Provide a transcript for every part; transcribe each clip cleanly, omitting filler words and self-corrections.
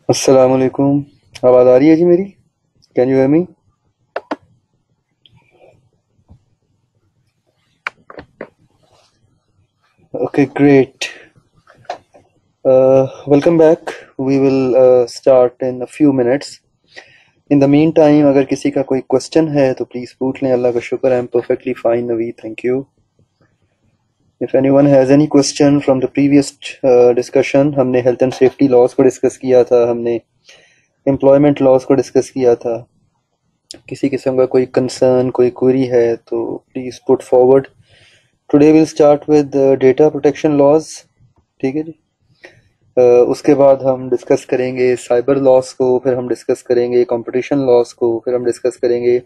अस्सलाम वालेकुम। आवाज़ आ रही है जी मेरी? Can you hear me? Okay, great. Welcome back. We will start in a few minutes. In the meantime, अगर किसी का कोई क्वेश्चन है तो प्लीज़ पूछ लें। अल्लाह का शुक्र, I am perfectly fine, Navi, thank you. If anyone has any question from the previous discussion, हमने हेल्थ एंड सेफ्टी लॉज को डिस्कस किया था, हमने एम्प्लॉयमेंट लॉज को डिस्कस किया था। किसी किस्म का कोई कंसर्न, कोई क्वेरी है तो please put forward. Today will start with data protection laws. ठीक है जी। उसके बाद हम डिस्कस करेंगे साइबर लॉस को, फिर हम डिस्कस करेंगे कंपटीशन लॉस को, फिर हम डिस्कस करेंगे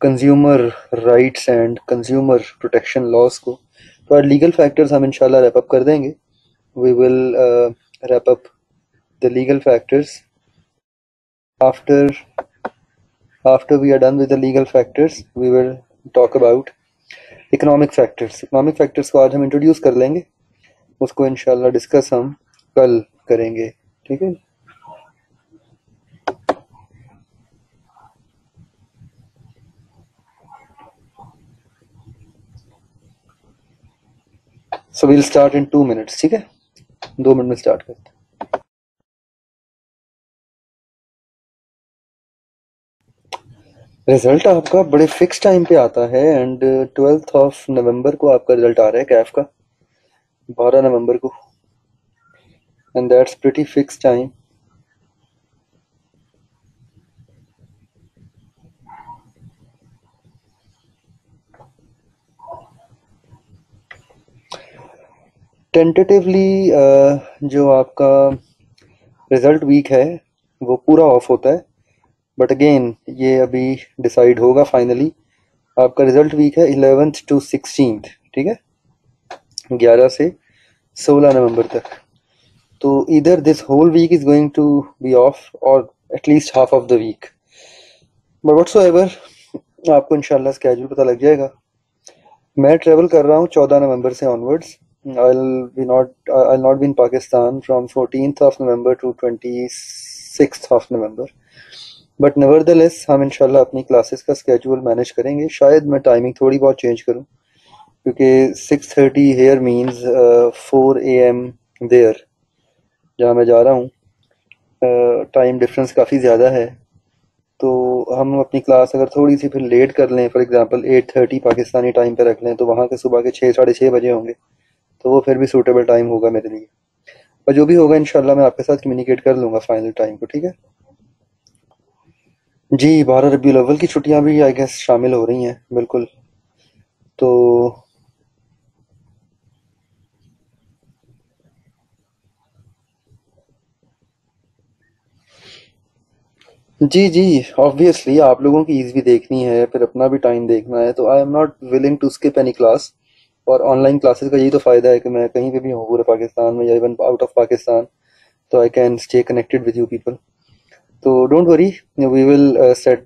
consumer rights and consumer protection loss को। तो आज लीगल फैक्टर्स हम इंशाल्लाह रैप अप कर देंगे। We will wrap up the legal factors after after we are done with the legal factors we will talk about economic factors. Economic factors को आज हम इंट्रोड्यूस कर लेंगे, उसको इंशाल्लाह डिस्कस हम कल करेंगे। ठीक है। So we'll start in 2 minutes. ठीक है, 2 मिनट में स्टार्ट करते हैं। रिजल्ट आपका बड़े फिक्स टाइम पे आता है एंड 12 नवंबर को आपका रिजल्ट आ रहा है कैफ का, 12 नवंबर को, and that's pretty fix time. Tentatively जो आपका रिजल्ट वीक है वो पूरा ऑफ होता है, बट अगेन ये अभी डिसाइड होगा फाइनली। आपका रिजल्ट वीक है 11th to 16th। ठीक है, 11 से 16 नवंबर तक। तो इधर this whole week is going to be off और at least half of the week, but whatsoever आपको इंशाल्लाह स्केड्यूल पता लग जाएगा। मैं ट्रेवल कर रहा हूँ 14 नवंबर से onwards. I'll not be in Pakistan from 14th of November to 26th of November. But nevertheless हम इंशाल्लाह अपनी क्लासेस का स्केड्यूल मैनेज करेंगे। शायद मैं टाइमिंग थोड़ी बहुत चेंज करूँ, क्योंकि 6:30 हेयर मीन्स 4 AM देयर, जहाँ मैं जा रहा हूँ टाइम डिफरेंस काफ़ी ज़्यादा है। तो हम अपनी क्लास अगर थोड़ी सी फिर लेट कर लें, फॉर एग्जांपल 8:30 पाकिस्तानी टाइम पे रख लें, तो वहाँ के सुबह के 6 साढ़े 6 बजे होंगे, तो वो फिर भी सूटेबल टाइम होगा मेरे लिए। और जो भी होगा इंशाल्लाह मैं आपके साथ कम्युनिकेट कर लूँगा फाइनल टाइम को। ठीक है जी। 12 रबीउल अव्वल की छुट्टियां भी आई गेस शामिल हो रही हैं, बिल्कुल। तो जी जी, ऑब्वियसली आप लोगों की ईज भी देखनी है, फिर अपना भी टाइम देखना है, तो I am not willing to skip any class. और ऑनलाइन क्लासेस का यही तो फ़ायदा है कि मैं कहीं पे भी हूँ पूरे पाकिस्तान में या even out of Pakistan, so I can stay connected with you people. So don't worry, we will set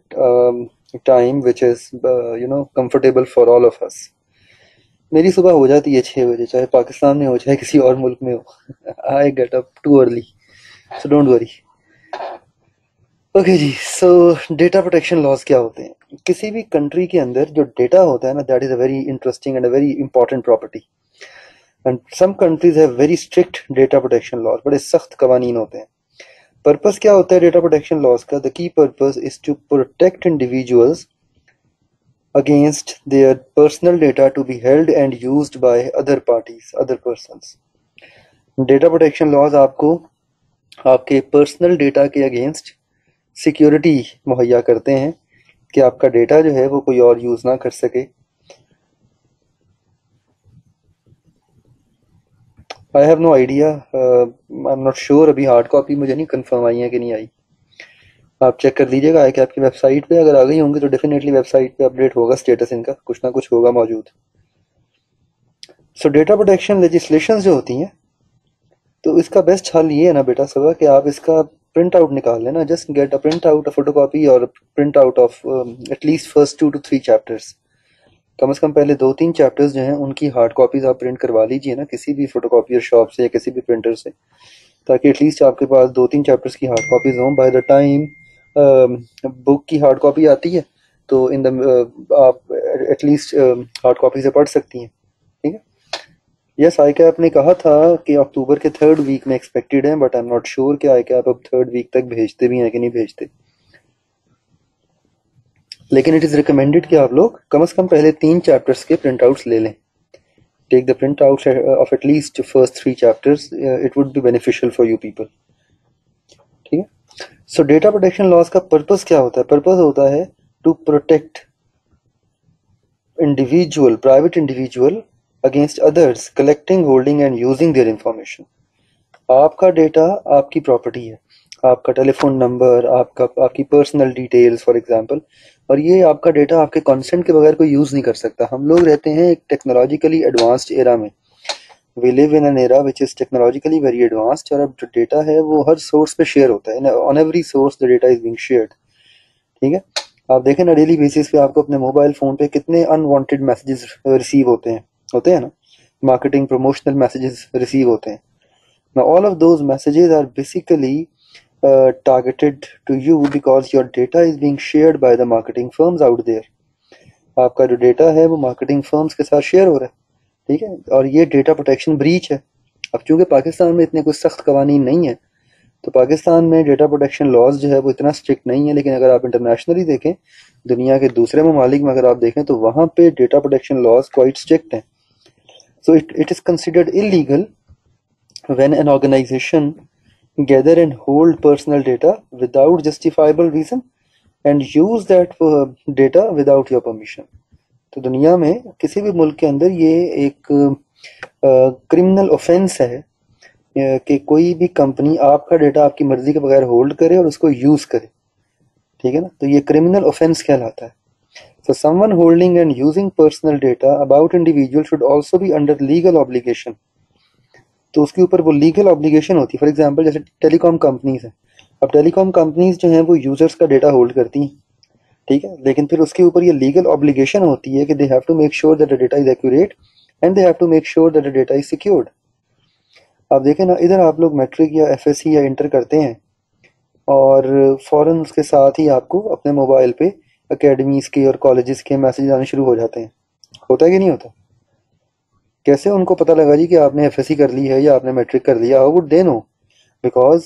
time which is comfortable for all of us. मेरी सुबह हो जाती है 6 बजे, चाहे पाकिस्तान में हो चाहे किसी और मुल्क में हो। I get up too early, so don't worry. Okay जी। सो डेटा प्रोटेक्शन लॉज क्या होते हैं? किसी भी कंट्री के अंदर जो डेटा होता है ना, that is a very interesting and a very important property, and some countries have very strict data protection laws, बड़े सख्त कवानीन होते हैं। पर्पस क्या होता है डेटा प्रोटेक्शन लॉज का? The key purpose is to protect individuals against their personal data to be held and used by other parties, other persons. Data protection laws आपको आपके पर्सनल डेटा के अगेंस्ट सिक्योरिटी मुहैया करते हैं कि आपका data जो है वो कोई और यूज़ ना कर सके। I have no idea, I am not sure, अभी हार्ड कॉपी मुझे नहीं कंफर्म आई है कि नहीं आई। आप चेक कर लीजिएगा आई कैप की वेबसाइट पे, अगर आ गई होंगी तो डेफिनेटली वेबसाइट पे अपडेट होगा स्टेटस, इनका कुछ ना कुछ होगा मौजूद। सो डेटा प्रोटेक्शन लेजिस्लेशन जो होती हैं, तो इसका बेस्ट हल ये है ना बेटा सुबह, कि आप इसका प्रिंट आउट निकाल लेना। Just get a print out, a photo copy और print out of at least first 2 to 3 chapters. कम से कम पहले 2-3 चैप्टर्स जो हैं उनकी हार्ड कॉपीज आप प्रिंट करवा लीजिए ना, किसी भी फोटो कॉपियर शॉप से या किसी भी प्रिंटर से। ताकि एटलीस्ट आपके पास 2-3 चैप्टर्स की हार्ड कॉपीज हों बाय द टाइम बुक की हार्ड कॉपी आती है, तो इन द आप एटलीस्ट हार्ड कॉपी से पढ़ सकती हैं। ठीक है। यस, आई कैप ने कहा था कि अक्टूबर के 3rd वीक में एक्सपेक्टेड है, but I am not sure कि आई कैप अब 3rd वीक तक भेजते भी हैं कि नहीं भेजते। लेकिन इट इज़ रिकमेंडेड कि आप लोग कम से कम पहले 3 चैप्टर्स के प्रिंट आउट्स ले लें। Take the print out of at least first 3 chapters, it would be beneficial for you people. ठीक है। सो डेटा प्रोटेक्शन लॉज का पर्पस क्या होता है? पर्पस होता है to protect individual, private individual against others collecting, holding and using their information. आपका डेटा आपकी प्रॉपर्टी है, आपका टेलीफोन नंबर, आपकी पर्सनल डिटेल्स फॉर एग्जांपल, और ये आपका डेटा आपके कंसेंट के बगैर कोई यूज नहीं कर सकता। हम लोग रहते हैं एक टेक्नोलॉजिकली एडवांस्ड एरा में। We live in an era which is technologically very advanced, और अब जो डेटा है वो हर सोर्स पे शेयर होता है। On every source the data is being shared. ठीक है। आप देखें ना, डेली बेसिस पे आपको अपने मोबाइल फोन पे कितने अनवांटेड मैसेजेस रिसीव होते हैं ना, मार्केटिंग प्रमोशनल मैसेजेस रिसीव होते हैं। Now all of those messages are basically targeted to you because your data is being shared by the marketing firms out there. आपका जो data है वो मार्केटिंग फर्म्स के साथ शेयर हो रहा है। ठीक है। और ये डेटा प्रोटेक्शन ब्रीच है। अब चूंकि पाकिस्तान में इतने कुछ सख्त कवानीन नहीं है, तो पाकिस्तान में डेटा प्रोटेक्शन लॉज जो है वो इतना स्ट्रिक्ट नहीं है। लेकिन अगर आप इंटरनेशनली देखें, दुनिया के दूसरे ममालिक में अगर आप देखें, तो वहाँ पे data protection laws quite strict हैं। So it is considered illegal when an organization gather and hold personal data without justifiable reason and use that data without your permission। तो दुनिया में किसी भी मुल्क के अंदर ये एक क्रिमिनल ऑफेंस है कि कोई भी कंपनी आपका डेटा आपकी मर्जी के बगैर होल्ड करे और उसको यूज करे। ठीक है ना, तो ये क्रिमिनल ऑफेंस कहलाता है। So someone holding and using personal data about individual should also be under legal obligation। तो उसके ऊपर वो लीगल ऑब्लिगेशन होती है। फॉर एग्जांपल जैसे टेलीकॉम कंपनीज हैं, अब टेलीकॉम कंपनीज जो हैं वो यूजर्स का डेटा होल्ड करती हैं। ठीक है। लेकिन फिर उसके ऊपर ये लीगल ऑब्लिगेशन होती है कि they have to make sure that the data is accurate and they have to make sure that the data is secured. आप देखें ना, इधर आप लोग मैट्रिक या एफएससी या इंटर करते हैं और फौरन उसके साथ ही आपको अपने मोबाइल पे अकेडमीज के और कॉलेजेस के मैसेज आने शुरू हो जाते हैं। होता है कि नहीं होता? कैसे उनको पता लगा जी कि आपने एफएससी कर ली है या आपने मैट्रिक कर लिया? How would they know? Because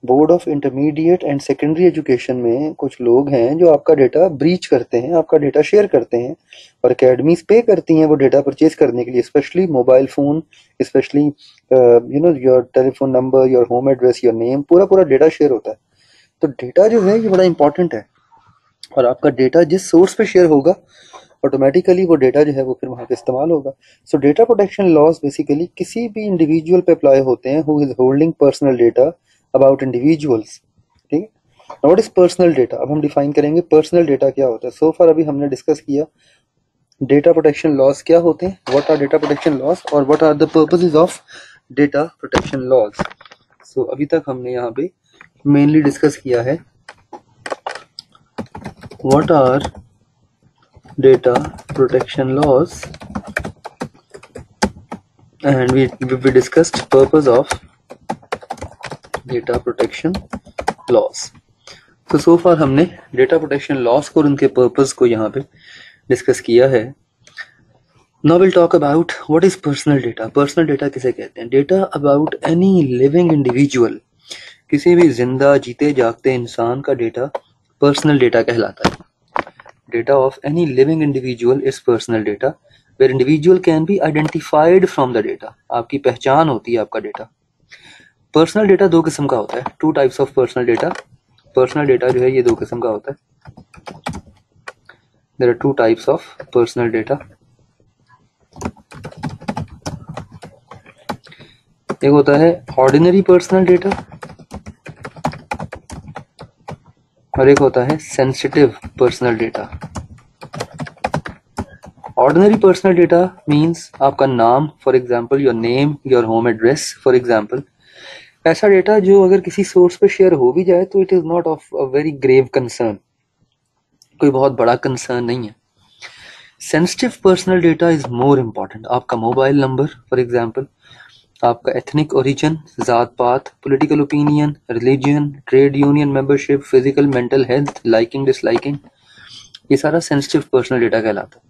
board of intermediate and secondary education में कुछ लोग हैं जो आपका डेटा ब्रीच करते हैं, आपका डेटा शेयर करते हैं, और अकेडमीज पे करती हैं वो डेटा परचेज करने के लिए, specially mobile phone, specially your telephone number, your home address, your name, पूरा डेटा शेयर होता है। तो डेटा जो है ये बड़ा इंपॉर्टेंट है, और आपका डेटा जिस सोर्स पे शेयर होगा ऑटोमेटिकली वो डेटा जो है वो फिर वहाँ पे इस्तेमाल होगा। So data protection laws basically किसी भी इंडिविजुअल पे अप्लाई होते हैं who is holding personal data about individuals. ठीक है। What is personal data? अब हम डिफाइन करेंगे पर्सनल डेटा क्या होता है। सो फार अभी हमने डिस्कस किया डेटा प्रोटेक्शन लॉज क्या होते हैं, what are data protection laws, और what are the purposes of data protection laws. So अभी तक हमने यहाँ पे मेनली डिस्कस किया है what are data protection laws, and we discussed purpose of data protection laws। so far हमने data protection laws को और उनके purpose को यहाँ पे डिस्कस किया है। now we'll talk about what is personal data। personal data किसे कहते हैं? data about any living individual, किसी भी जिंदा जीते जागते इंसान का डेटा पर्सनल डेटा कहलाता है। Data of any living individual is personal data, where individual can be identified from the data। आपकी पहचान होती है आपका डेटा। पर्सनल डेटा दो किस्म का होता है, 2 types of personal data. Personal data जो है ये 2 किस्म का होता है। There are 2 types of personal data। एक होता है ऑर्डिनरी पर्सनल डेटा और एक होता है sensitive personal data. Ordinary personal data means आपका नाम, for example your name, your home address for example, ऐसा डेटा जो अगर किसी सोर्स पे शेयर हो भी जाए तो it is not of a very grave concern, कोई बहुत बड़ा कंसर्न नहीं है। Sensitive personal data is more important. आपका मोबाइल नंबर फॉर एग्जाम्पल, आपका एथनिक ओरिजिन, ज़ात पात, political opinion, religion, trade union membership, physical mental health, liking disliking, ये सारा सेंसिटिव पर्सनल डेटा कहलाता है।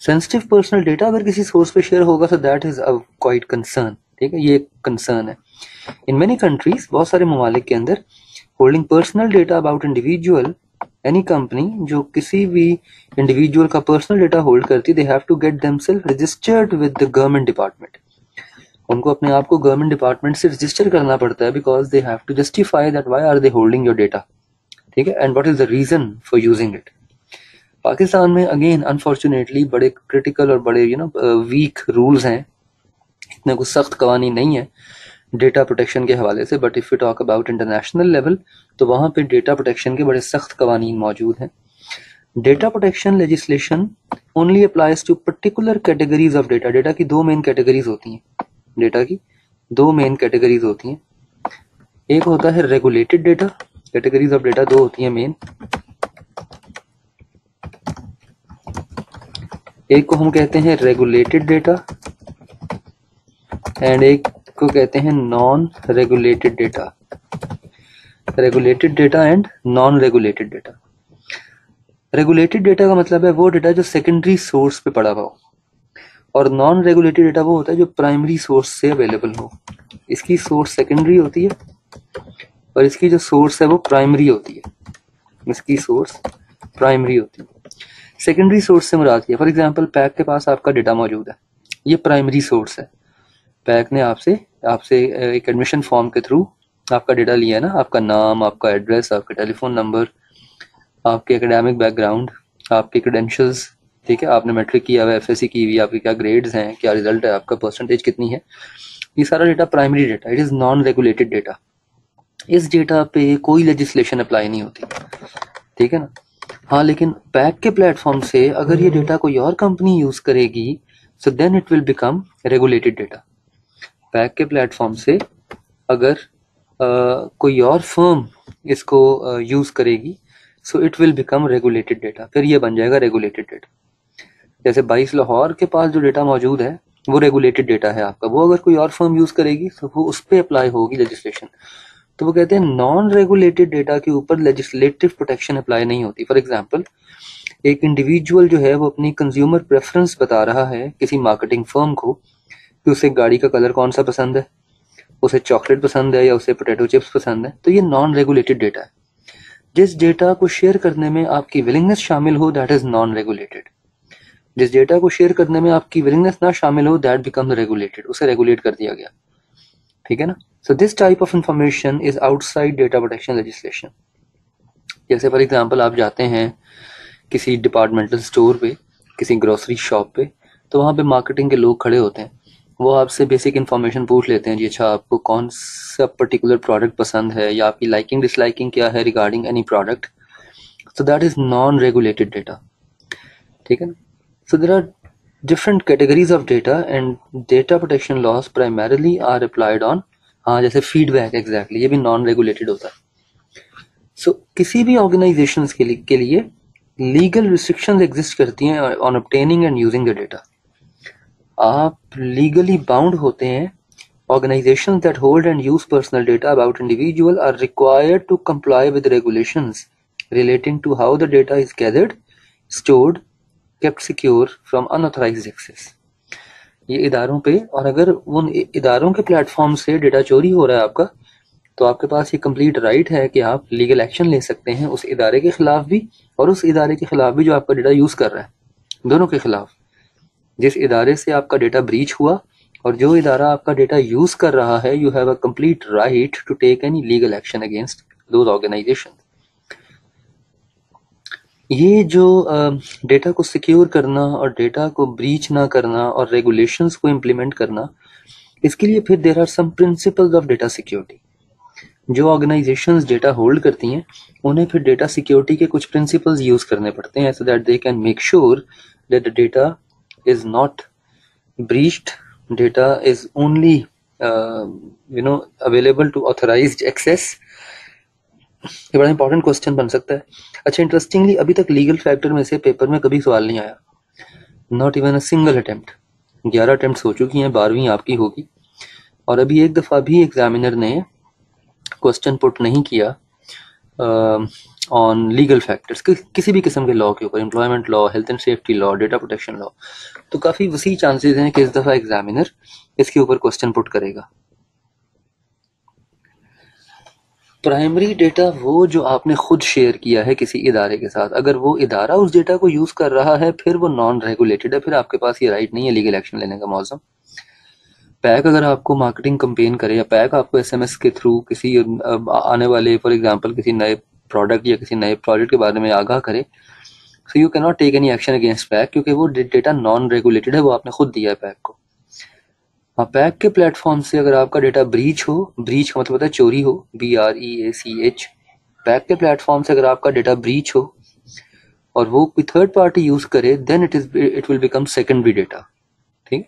सेंसिटिव पर्सनल डेटा अगर किसी सोर्स पे शेयर होगा तो that is a quite concern, ठीक है, ये एक कंसर्न है। इन मेनी कंट्रीज, बहुत सारे ममालिक के अंदर, holding personal data about individual, any company जो किसी भी इंडिविजुअल का पर्सनल डेटा होल्ड करती, they have to get themselves registered with the government department. उनको अपने आप को गवर्नमेंट डिपार्टमेंट से रजिस्टर करना पड़ता है, because they have to justify that why are they holding your data, ठीक है, and what is the reason for using it. Pakistan में अगेन अनफॉर्चुनेटली बड़े क्रिटिकल और बड़े वीक रूल्स हैं, इतने कुछ सख्त कवानीन नहीं है डेटा प्रोटेक्शन के हवाले से। But if you talk about international level, तो वहाँ पे डेटा प्रोटेक्शन के बड़े सख्त कवानीन मौजूद हैं। Data protection legislation only applies to particular categories of data. डेटा की दो मेन कैटेगरीज होती हैं, डेटा की दो मेन कैटेगरीज होती हैं। एक होता है regulated data, categories of data दो होती हैं मेन, एक को हम कहते हैं रेगुलेटेड डेटा एंड एक को कहते हैं non regulated data. Regulated data and non regulated data. Regulated data का मतलब है वो डेटा जो सेकेंडरी सोर्स पे पड़ा हुआ हो, और नॉन रेगुलेटेड डेटा वो होता है जो प्राइमरी सोर्स से अवेलेबल हो। इसकी सोर्स सेकेंडरी होती है और इसकी जो सोर्स है वो प्राइमरी होती है, इसकी सोर्स प्राइमरी होती है। सेकेंडरी सोर्स से मुराद है, फॉर एग्जांपल पैक के पास आपका डेटा मौजूद है, ये प्राइमरी सोर्स है। पैक ने आपसे आपसे एक एडमिशन फॉर्म के थ्रू आपका डेटा लिया है ना, आपका नाम, आपका एड्रेस, आपका टेलीफोन नंबर, आपके एकेडमिक बैकग्राउंड, आपके क्रेडेंशियल्स, ठीक है, आपने मैट्रिक किया हुआ है, एफएससी की हुई, आपके क्या ग्रेड्स हैं, क्या रिजल्ट है, आपका परसेंटेज कितनी है, ये सारा data primary data, it is non regulated data. इस डेटा पे कोई लेजिस्लेशन अप्लाई नहीं होती, ठीक है ना। हाँ, लेकिन पैक के प्लेटफॉर्म से अगर ये डेटा कोई और कंपनी यूज करेगी, so then it will become regulated data. पैक के प्लेटफॉर्म से अगर कोई और फर्म इसको यूज करेगी, so it will become regulated data, फिर ये बन जाएगा रेगुलेटेड डेटा। जैसे 22 लाहौर के पास जो डेटा मौजूद है वो रेगुलेटेड डेटा है आपका, वो अगर कोई और फर्म यूज करेगी तो वो उस पर अप्लाई होगी लेजिस्लेशन। तो वो कहते हैं नॉन रेगुलेटेड डेटा के ऊपर लेजिस्लेटिव प्रोटेक्शन अप्लाई नहीं होती। फॉर एग्जांपल, एक इंडिविजुअल जो है वो अपनी कंज्यूमर प्रेफरेंस बता रहा है किसी मार्केटिंग फर्म को कि उसे गाड़ी का कलर कौन सा पसंद है, उसे चॉकलेट पसंद है या उसे पोटैटो चिप्स पसंद है, तो ये नॉन रेगुलेटेड डेटा है। जिस डेटा को शेयर करने में आपकी विलिंगनेस शामिल हो, दैट इज नॉन रेगुलेटेड। जिस डेटा को शेयर करने में आपकी विलिंगनेस ना शामिल हो, दैट बिकम रेगुलेटेड, उसे रेगुलेट कर दिया गया, ठीक है ना। So this type of information is outside data protection legislation. जैसे फॉर एग्जांपल, आप जाते हैं किसी डिपार्टमेंटल स्टोर पे, किसी ग्रोसरी शॉप पे, तो वहाँ पे मार्केटिंग के लोग खड़े होते हैं, वो आपसे बेसिक इन्फॉर्मेशन पूछ लेते हैं जी, अच्छा आपको कौन सा पर्टिकुलर प्रोडक्ट पसंद है या आपकी लाइकिंग डिसलाइकिंग क्या है regarding any product. So that is non regulated data, ठीक है ना। So there are different categories of data and data protection laws primarily are applied on, हाँ, जैसे फीडबैक, एग्जैक्टली, ये भी नॉन रेगुलेटेड होता है। सो किसी भी ऑर्गेनाइजेशंस के लिए लीगल रिस्ट्रिक्शंस एग्जिस्ट करती हैं on obtaining and using the data. आप लीगली बाउंड होते हैं। Organizations that hold and use personal data about individual are required to comply with regulations relating to how the data is gathered, stored, kept secure from unauthorized access। ये इदारों पे, और अगर उन इदारों के प्लेटफॉर्म से डेटा चोरी हो रहा है आपका, तो आपके पास ये कंप्लीट राइट है कि आप लीगल एक्शन ले सकते हैं उस इदारे के खिलाफ भी और उस इदारे के खिलाफ भी जो आपका डेटा यूज कर रहा है, दोनों के खिलाफ। जिस इदारे से आपका डेटा ब्रीच हुआ और जो इदारा आपका डेटा यूज कर रहा है, you have a complete right to take any legal action against those organisation. ये जो डेटा को सिक्योर करना और डेटा को ब्रीच ना करना और रेगुलेशंस को इम्प्लीमेंट करना, इसके लिए फिर there are some principles of data security. जो ऑर्गेनाइजेशंस डेटा होल्ड करती हैं, उन्हें फिर डेटा सिक्योरिटी के कुछ प्रिंसिपल्स यूज करने पड़ते हैं, so that they can make sure that the data is not breached, data is only available to authorised access. ये बड़ा इंपॉर्टेंट क्वेश्चन बन सकता है। अच्छा, इंटरेस्टिंगली अभी तक लीगल फैक्टर में से पेपर में कभी सवाल नहीं आया, not even a single attempt. 11 attempt हो चुकी हैं, 12वीं आपकी होगी। और अभी एक दफ़ा भी एग्जामिनर ने क्वेश्चन पुट नहीं किया ऑन लीगल फैक्टर्स किसी भी किस्म के लॉ के ऊपर, employment law, health and safety law, data protection law, तो काफ़ी वसी चांसेस हैं कि इस दफ़ा एग्जामिनर इसके ऊपर क्वेश्चन पुट करेगा। प्राइमरी डेटा वो जो आपने खुद शेयर किया है किसी इदारे के साथ, अगर वो इदारा उस डेटा को यूज़ कर रहा है फिर वो नॉन रेगुलेटेड है, फिर आपके पास ये राइट नहीं है लीगल एक्शन लेने का। मौजूद पैक अगर आपको मार्केटिंग कंपेन करे या पैक आपको एसएमएस के थ्रू किसी आने वाले फॉर एग्जांपल किसी नए प्रोडक्ट या किसी नए प्रोजेक्ट के बारे में आगाह करे, so you can not take any action against पैक, क्योंकि वो डेटा नॉन रेगुलेटेड है, वो आपने खुद दिया है पैक को। हाँ, पैक के प्लेटफॉर्म से अगर आपका डेटा ब्रीच हो, ब्रीच का मतलब होता है चोरी हो, BREACH, पैक के प्लेटफॉर्म से अगर आपका डेटा ब्रीच हो और वो कोई थर्ड पार्टी यूज करे, then it will become secondary data. ठीक।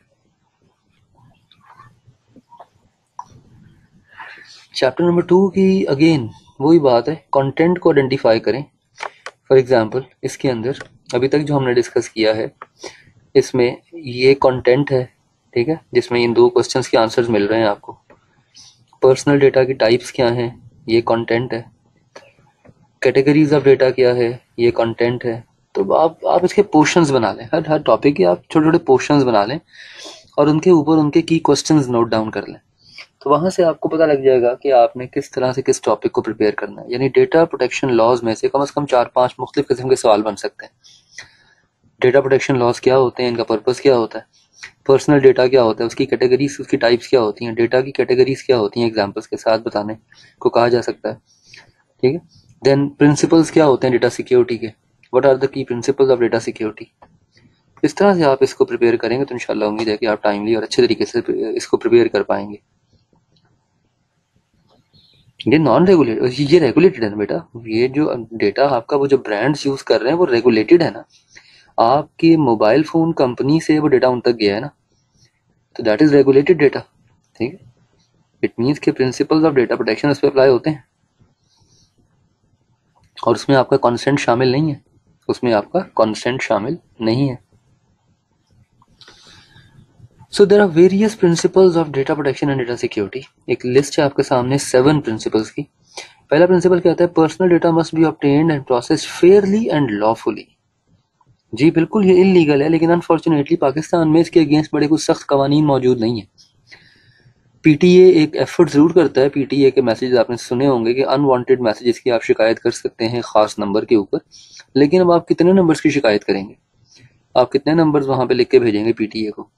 चैप्टर नंबर 2 की अगेन वही बात है, कंटेंट को आइडेंटिफाई करें। फॉर एग्जांपल इसके अंदर अभी तक जो हमने डिस्कस किया है, इसमें ये कंटेंट है, ठीक है, जिसमें इन दो क्वेश्चंस के आंसर्स मिल रहे हैं आपको। पर्सनल डेटा की टाइप्स क्या हैं, ये कंटेंट है। कैटेगरीज ऑफ डेटा क्या है, ये कंटेंट है। तो आप इसके पोर्शंस बना लें, हर टॉपिक के आप छोटे छोटे पोर्शंस बना लें और उनके ऊपर उनके की क्वेश्चंस नोट डाउन कर लें। तो वहां से आपको पता लग जाएगा कि आपने किस तरह से किस टॉपिक को प्रिपेयर करना है। यानी डेटा प्रोटेक्शन लॉज में से कम 4-5 मुख्तलिफ किस्म के सवाल बन सकते हैं। डेटा प्रोटेक्शन लॉज क्या होते हैं, इनका पर्पस क्या होता है, पर्सनल डेटा क्या होता है, उसकी कैटेगरीज, उसकी टाइप्स क्या होती हैं, डेटा की कैटेगरीज क्या होती हैं, एग्जांपल्स के साथ बताने को कहा जा सकता है। ठीक है। देन प्रिंसिपल्स क्या होते हैं डेटा सिक्योरिटी के, what are the key principles of data security. इस तरह से आप इसको प्रिपेयर करेंगे तो इंशाल्लाह उम्मीद है कि आप टाइमली और अच्छे तरीके से इसको प्रिपेयर कर पाएंगे। ये नॉन रेगुलेटेड, ये रेगुलेटेड है ना बेटा, ये जो डेटा आपका वो जो ब्रांड्स यूज कर रहे हैं वो रेगुलेटेड है ना, आपके मोबाइल फोन कंपनी से वो डेटा उन तक गया है ना, तो दैट इज रेगुलेटेड डेटा। ठीक है। इट मीन्स के प्रिंसिपल्स ऑफ डेटा प्रोटेक्शन उस पर अप्लाई होते हैं और उसमें आपका कंसेंट शामिल नहीं है, उसमें आपका कंसेंट शामिल नहीं है। So there are various principles of data protection and data security. एक लिस्ट है आपके सामने 7 प्रिंसिपल्स की। पहला प्रिंसिपल क्या होता है, personal data must be obtained and processed fairly and lawfully. जी बिल्कुल ये इलीगल है, लेकिन अनफॉर्चुनेटली पाकिस्तान में इसके अगेंस्ट बड़े कुछ सख्त कवानीन मौजूद नहीं है। पीटीए एक एफर्ट जरूर करता है, पीटीए के मैसेज आपने सुने होंगे कि अनवांटेड मैसेजेस की आप शिकायत कर सकते हैं खास नंबर के ऊपर, लेकिन अब आप कितने नंबर्स की शिकायत करेंगे, आप कितने नंबर्स वहां पे लिख के भेजेंगे पीटीए को,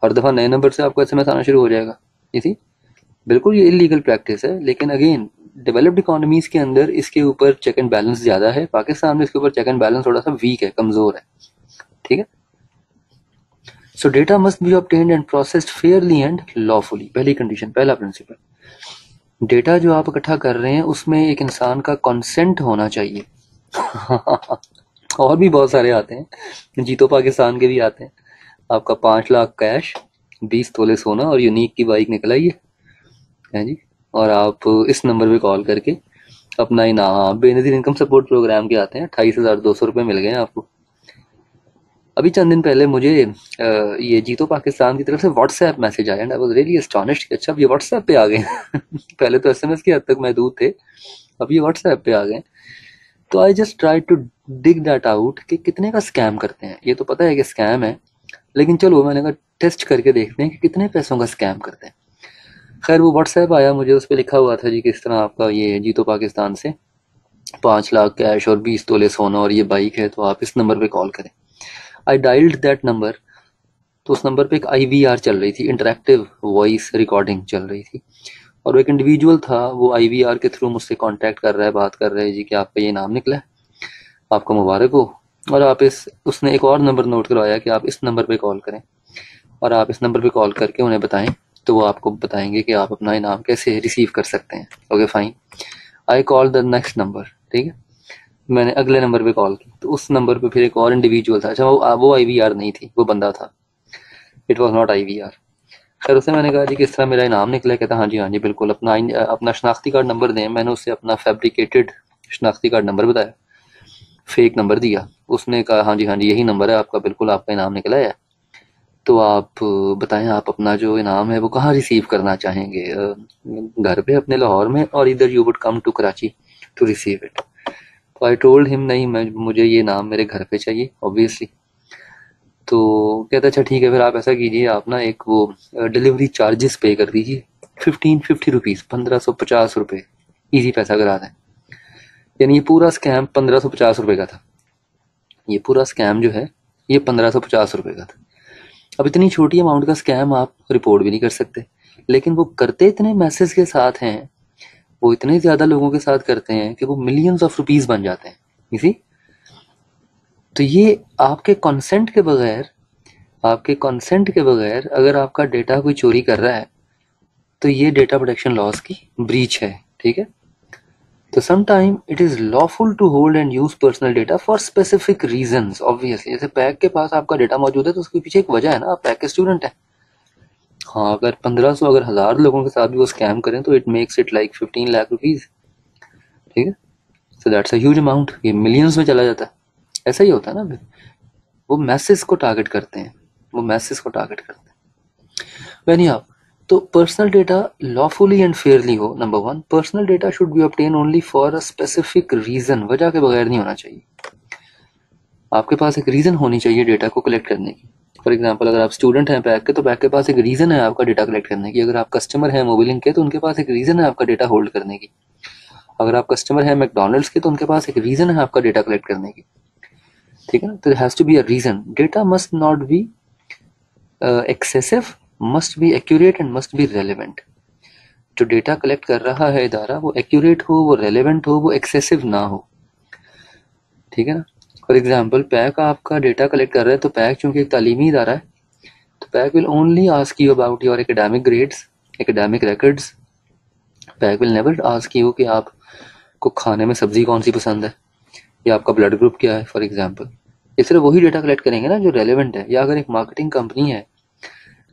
हर दफा नए नंबर से आपको एसएमएस आना शुरू हो जाएगा। इसी बिल्कुल ये इलीगल प्रैक्टिस है, लेकिन अगेन डेवलप्ड इकोनॉमीज के अंदर इसके ऊपर चेक एंड बैलेंस ज्यादा है, पाकिस्तान में इसके ऊपर चेक एंड बैलेंस थोड़ा सा वीक है, कमजोर है। ठीक है। सो data must be obtained and processed fairly and lawfully, पहली कंडीशन, पहला प्रिंसिपल। डेटा जो आप इकट्ठा कर रहे हैं उसमें एक इंसान का कंसेंट होना चाहिए। और भी बहुत सारे आते हैं, जीतो पाकिस्तान के भी आते हैं। आपका 5 लाख कैश, 20 तोले सोना और यूनिक की बाइक निकल आई है जी, और आप इस नंबर पे कॉल करके अपना इनाम, बेनजीर इनकम सपोर्ट प्रोग्राम के आते हैं, 28,200 रुपये मिल गए हैं आपको। अभी चंद दिन पहले मुझे ये जीतो पाकिस्तान की तरफ से व्हाट्सएप मैसेज आया and I was really astonished कि अच्छा अब ये व्हाट्सएप पे आ गए। पहले तो एसएमएस की हद तक महदूद थे, अब ये व्हाट्सएप पे आ गए। तो I just try to dig that out कि कितने का स्कैम करते हैं। ये तो पता है कि स्कैम है, लेकिन चलो मैंने कहा टेस्ट करके देखते हैं कि कितने पैसों का स्कैम करते हैं। खैर वो व्हाट्सएप आया मुझे, उस पर लिखा हुआ था जी किस तरह आपका ये जीतो पाकिस्तान से 5 लाख कैश और 20 तोले सोना और ये बाइक है, तो आप इस नंबर पे कॉल करें। आई डायल्ड दैट नंबर, तो उस नंबर पे एक IVR चल रही थी, इंटरेक्टिव वॉइस रिकॉर्डिंग चल रही थी, और वो एक इंडिविजुअल था, वो IVR के थ्रू मुझसे कांटेक्ट कर रहा है, बात कर रहा है जी कि आपका ये नाम निकला है, आपको मुबारक हो, और आप उसने एक और नंबर नोट करवाया कि आप इस नंबर पे कॉल करें और आप इस नंबर पे कॉल करके उन्हें बताएं, तो वो आपको बताएंगे कि आप अपना इनाम कैसे रिसीव कर सकते हैं। Okay fine, I call the next number. ठीक है, मैंने अगले नंबर पे कॉल की, तो उस नंबर पे फिर एक और इंडिविजुअल था। अच्छा वो IVR नहीं थी, वो बंदा था, इट वॉज नॉट IVR। खैर उससे मैंने कहा जी किस तरह मेरा इनाम निकला है, कहता हाँ जी बिल्कुल, अपना शनाख्ती कार्ड नंबर दें। मैंने उससे अपना फैब्रिकेटेड शनाख्ती कार्ड नंबर बताया, फेक नंबर दिया। उसने कहा हाँ जी यही नंबर है आपका, बिल्कुल आपका इनाम निकला है। तो आप बताएं, आप अपना जो इनाम है वो कहाँ रिसीव करना चाहेंगे? घर पे अपने लाहौर में, और इधर you would come to Karachi to receive it? तो आई टोल्ड हिम, नहीं, मैं मुझे ये इनाम मेरे घर पे चाहिए ऑब्वियसली। तो कहता अच्छा ठीक है, फिर आप ऐसा कीजिए, आप ना एक वो डिलीवरी चार्जेस पे कर दीजिए, 1550 रुपीज़, 1550 रुपये, ईजी पैसा करा दें। यानी ये पूरा स्कैम 1550 रुपये का था। ये पूरा स्कैम जो है ये 1550 रुपये का था। अब इतनी छोटी अमाउंट का स्कैम आप रिपोर्ट भी नहीं कर सकते, लेकिन वो करते इतने मैसेज के साथ हैं, वो इतने ज़्यादा लोगों के साथ करते हैं कि वो मिलियंस ऑफ रुपीज़ बन जाते हैं इसी। तो ये आपके कंसेंट के बगैर अगर आपका डेटा कोई चोरी कर रहा है, तो ये डेटा प्रोटेक्शन लॉज की ब्रीच है, ठीक है। तो some time it is lawful to hold and use personal data for specific reasons. Obviously जैसे पैक के पास आपका डेटा मौजूद है तो उसके पीछे एक वजह है ना, आप पैक के स्टूडेंट है। हाँ, अगर 1500, अगर 1000 लोगों के साथ भी वो स्कैम करें तो it makes it like 15 lakh rupees, ठीक है। So that's a huge amount, ये मिलियंस में चला जाता है। ऐसा ही होता है ना, वो मैसेज को टारगेट करते हैं, वो मैसेज को टारगेट करते हैं। वैनी आप, तो personal data lawfully and fairly हो, number one, personal data should be obtain only for a specific reason, वजह के बगैर नहीं होना चाहिए। आपके पास एक रीजन होनी चाहिए डेटा को कलेक्ट करने की। फॉर एग्जाम्पल, अगर आप स्टूडेंट हैं बैंक के, तो बैंक के पास एक रीजन है आपका डेटा कलेक्ट करने की। अगर आप कस्टमर हैं मोबिलिंक के, तो उनके पास एक रीजन है आपका डेटा होल्ड करने की। अगर आप कस्टमर हैं मैकडोनल्ड्स के, तो उनके पास एक रीजन है आपका डेटा कलेक्ट करने की, ठीक है ना। तो has to be a reason. Data must not be excessive, must be accurate and must be relevant. जो डेटा कलेक्ट कर रहा है इदारा, वो एक्यूरेट हो, वो रेलिवेंट हो, वो एक्सेसिव ना हो, ठीक है ना। फॉर एग्जाम्पल, पैक आपका डेटा कलेक्ट कर रहा है, तो पैक चूंकि एक तालीमी इदारा है, तो pack will only ask you about your academic grades, academic records. Pack will never ask you कि आपको खाने में सब्जी कौन सी पसंद है, या आपका ब्लड ग्रुप क्या है, फॉर एग्जाम्पल। ये सिर्फ वही डेटा कलेक्ट करेंगे ना जो रेलिवेंट है। या अगर एक मार्केटिंग कंपनी है,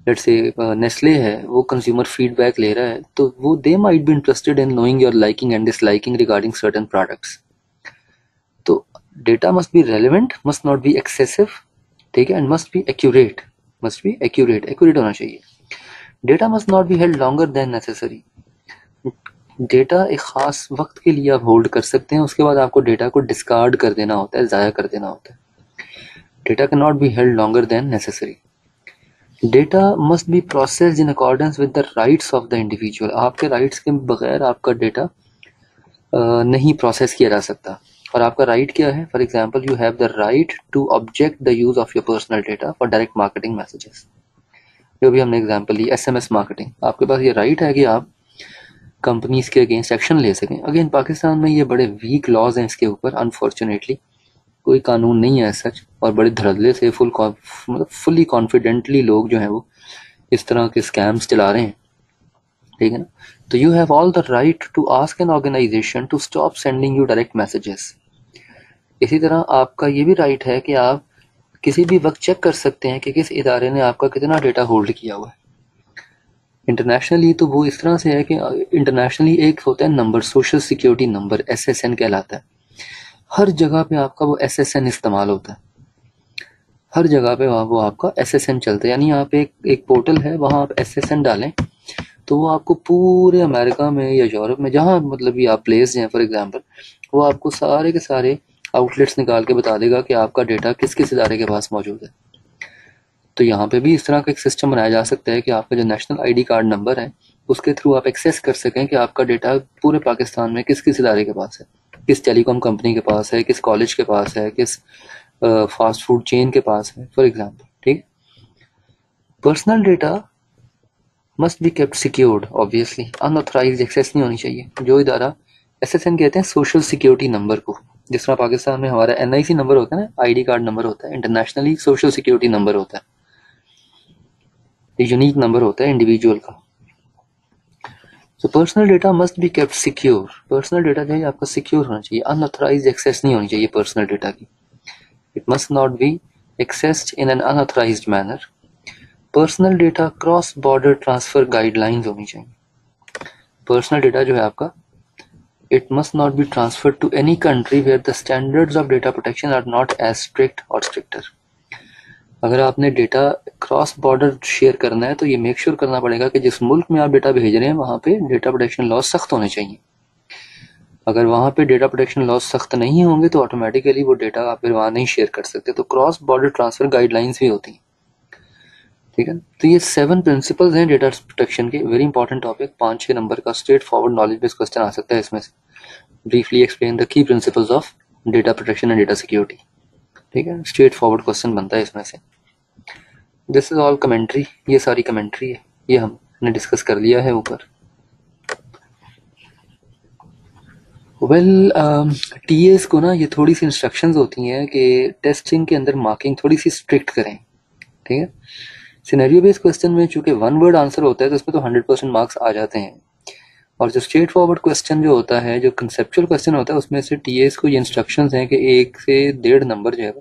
लेट्स से नेस्ले है, वो कंज्यूमर फीडबैक ले रहा है, तो वो they might be interested in knowing your liking and disliking regarding certain products. तो data must be relevant, must not be excessive, ठीक है, and must be accurate, accurate होना चाहिए। Data must not be held longer than necessary. Data एक खास वक्त के लिए आप होल्ड कर सकते हैं, उसके बाद आपको डेटा को डिस्कार्ड कर देना होता है, ज़ाया कर देना होता है। Data can not be held longer than necessary. Data must be processed in accordance with the rights of the individual. आपके राइट्स के बगैर आपका डेटा नहीं प्रोसेस किया जा सकता। और आपका राइट क्या है? For example, you have the right to object the use of your personal data for direct marketing messages. जो भी हमने एग्जाम्पल ली, SMS मार्केटिंग, आपके पास ये राइट है कि आप कंपनीज के अगेंस्ट एक्शन ले सकें। अगेन, पाकिस्तान में ये बड़े वीक लॉज हैं इसके ऊपर, अनफॉर्चुनेटली कोई कानून नहीं है सच, और बड़े धड़ल्ले से मतलब फुली कॉन्फिडेंटली लोग जो हैं वो इस तरह के स्कैम्स चला रहे हैं, ठीक है ना। तो you have all the right to ask an organisation to stop sending you direct messages. इसी तरह आपका ये भी राइट है कि आप किसी भी वक्त चेक कर सकते हैं कि किस इदारे ने आपका कितना डेटा होल्ड किया हुआ है। इंटरनेशनली तो वो इस तरह से है कि इंटरनेशनली एक होता है number, social security number, SSN कहलाता है। हर जगह पे आपका वो SSN इस्तेमाल होता है, हर जगह पे वो आपका SSN चलता है। यानी आप एक पोर्टल है, वहाँ आप SSN डालें तो वो आपको पूरे अमेरिका में या यूरोप में, जहाँ मतलब भी आप प्लेस हैं फॉर एग्जांपल, वो आपको सारे के सारे आउटलेट्स निकाल के बता देगा कि आपका डेटा किस किस इदारे के पास मौजूद है। तो यहाँ पे भी इस तरह का एक सिस्टम बनाया जा सकता है कि आपका जो नेशनल ID कार्ड नंबर है, उसके थ्रू आप एक्सेस कर सकें कि आपका डेटा पूरे पाकिस्तान में किस किस इदारे के पास है, किस टेलीकॉम कंपनी के पास है, किस कॉलेज के पास है, किस फास्ट फूड चेन के पास है, फॉर एग्जाम्पल, ठीक। Personal data must be kept secured, obviously unauthorised access नहीं होनी चाहिए। जो इदारा, SSN कहते हैं सोशल सिक्योरिटी नंबर को, जिस तरह पाकिस्तान में हमारा NIC नंबर होता है ना, ID कार्ड नंबर होता है, इंटरनेशनली सोशल सिक्योरिटी नंबर होता है, यूनिक नंबर होता है इंडिविजुअल का। So personal data must be kept secure. Personal data जो है आपका सिक्योर होना चाहिए, अनऑथराइज्ड एक्सेस नहीं होनी चाहिए पर्सनल डेटा की। It must not be accessed in an unauthorised manner. Personal data cross border transfer guidelines होनी चाहिए। पर्सनल डेटा जो है आपका, it must not be transferred to any country where the standards of data protection are not as strict और stricter. अगर आपने data cross border share करना है तो ये मेक श्योर करना पड़ेगा कि जिस मुल्क में आप डेटा भेज रहे हैं वहाँ पे डेटा प्रोटेक्शन लॉज सख्त होने चाहिए। अगर वहाँ पे डेटा प्रोटेक्शन लॉज सख्त नहीं होंगे तो ऑटोमेटिकली वो डेटा आप फिर वहाँ नहीं शेयर कर सकते। तो क्रॉस बॉर्डर ट्रांसफर गाइडलाइंस भी होती हैं, ठीक है। तो ये 7 प्रिंसिपल्स हैं डेटा प्रोटेक्शन के, वेरी इंपॉर्टेंट टॉपिक। 5-6 नंबर का straightforward knowledge based question आ सकता है इसमें से। Briefly explain the key principles of data protection and data security, ठीक है। स्ट्रेट फॉरवर्ड क्वेश्चन बनता है इसमें से। दिस इज ऑल कमेंट्री, ये सारी कमेंट्री है, ये हमने डिस्कस कर लिया है ऊपर। वेल टीएस को ना ये थोड़ी सी इंस्ट्रक्शंस होती हैं कि टेस्टिंग के अंदर मार्किंग थोड़ी सी स्ट्रिक्ट करें, ठीक है। सिनेरियो बेस्ड क्वेश्चन में चूंकि वन वर्ड आंसर होता है तो उसमें तो 100% मार्क्स आ जाते हैं, और जो स्ट्रेट फॉरवर्ड क्वेश्चन जो होता है, जो कंसेप्चुअल क्वेश्चन होता है, उसमें से टीएस को ये इंस्ट्रक्शंस हैं कि 1 से 1.5 नंबर जो है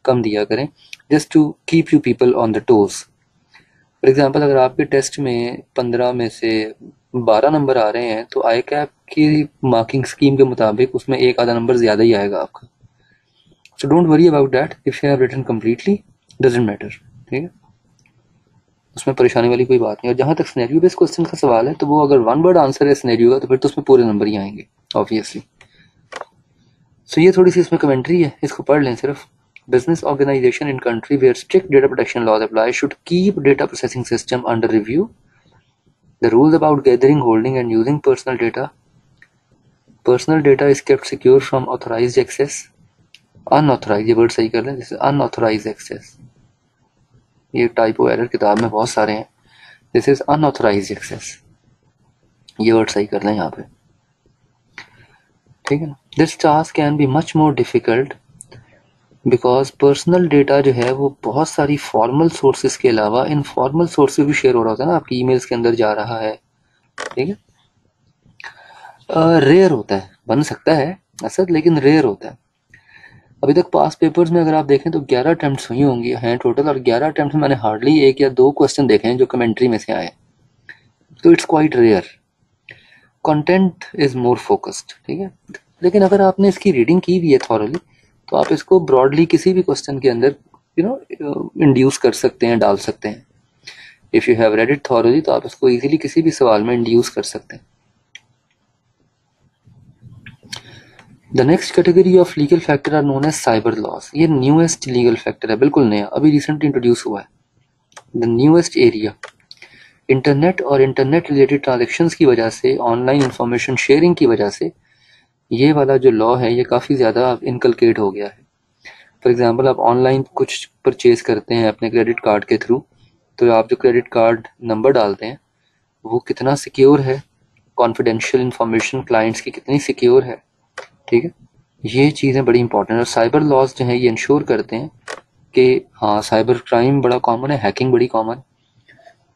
कम दिया करें, just to keep you people on the toes. For example अगर आपके टेस्ट में 15 में से 12 नंबर आ रहे हैं तो आई कैप की मार्किंग स्कीम के मुताबिक उसमें एक आधा नंबर ज़्यादा ही आएगा आपका। So don't worry about that, if you have written completely doesn't matter, ठीक है। उसमें परेशानी वाली कोई बात नहीं। और जहाँ तक सिनेरियो बेस्ड क्वेश्चन का सवाल है तो वो अगर वन वर्ड आंसर है सिनेरियो का तो फिर तो उसमें पूरे नंबर ही आएंगे ऑब्वियसली। सो ये थोड़ी सी इसमें कमेंट्री है, इसको पढ़ लें सिर्फ। Business organization in country where strict data protection laws apply should keep data processing system under review. The rules about gathering, holding and using personal data. Personal data is kept secure from authorized access. Unauthorized, ये word सही कर लें, जैसे unauthorized access, ये typo error किताब में बहुत सारे हैं। दिस इज अनऑथराइज्ड एक्सेस, ये वर्ड सही कर लें यहाँ पे, ठीक है ना। This task can be much more difficult because personal data जो है वो बहुत सारी फॉर्मल सोर्सेज के अलावा इनफॉर्मल सोर्स भी शेयर हो रहा होता है ना, आपकी ईमेल्स के अंदर जा रहा है, ठीक है। रेयर होता है, बन सकता है असद, लेकिन रेयर होता है। अभी तक पास पेपर्स में अगर आप देखें तो 11 अटेम्प्ट्स हुई होंगी हैं टोटल, और 11 अटेम्प्ट में मैंने हार्डली 1 या 2 क्वेश्चन देखे हैं जो कमेंट्री में से आए, तो it's quite rare. Content is more focused, ठीक है। लेकिन अगर आपने इसकी रीडिंग की भी है थॉरली तो आप इसको ब्रॉडली किसी भी क्वेश्चन के अंदर इंड्यूस कर सकते हैं, डाल सकते हैं। If you have read it thoroughly तो आप इसको इजीली किसी भी सवाल में इंड्यूस कर सकते हैं। The next category of legal factor are known as cyber laws. ये न्यूएस्ट लीगल फैक्टर है, बिल्कुल नया, अभी रिसेंटली इंट्रोड्यूस हुआ है। द न्यूएस्ट एरिया, इंटरनेट और इंटरनेट रिलेटेड ट्रांजेक्शन्स की वजह से, ऑनलाइन इंफॉर्मेशन शेयरिंग की वजह से ये वाला जो लॉ है ये काफ़ी ज़्यादा इनकलकेट हो गया है। फॉर एग्जांपल आप ऑनलाइन कुछ परचेज करते हैं अपने क्रेडिट कार्ड के थ्रू, तो आप जो क्रेडिट कार्ड नंबर डालते हैं वो कितना सिक्योर है, कॉन्फिडेंशियल इंफॉर्मेशन क्लाइंट्स की कितनी सिक्योर है, ठीक है। ये चीज़ें बड़ी इंपॉर्टेंट है, और साइबर लॉज जो हैं ये इंश्योर करते हैं कि हाँ, साइबर क्राइम बड़ा कॉमन है, हैकिंग बड़ी कॉमन,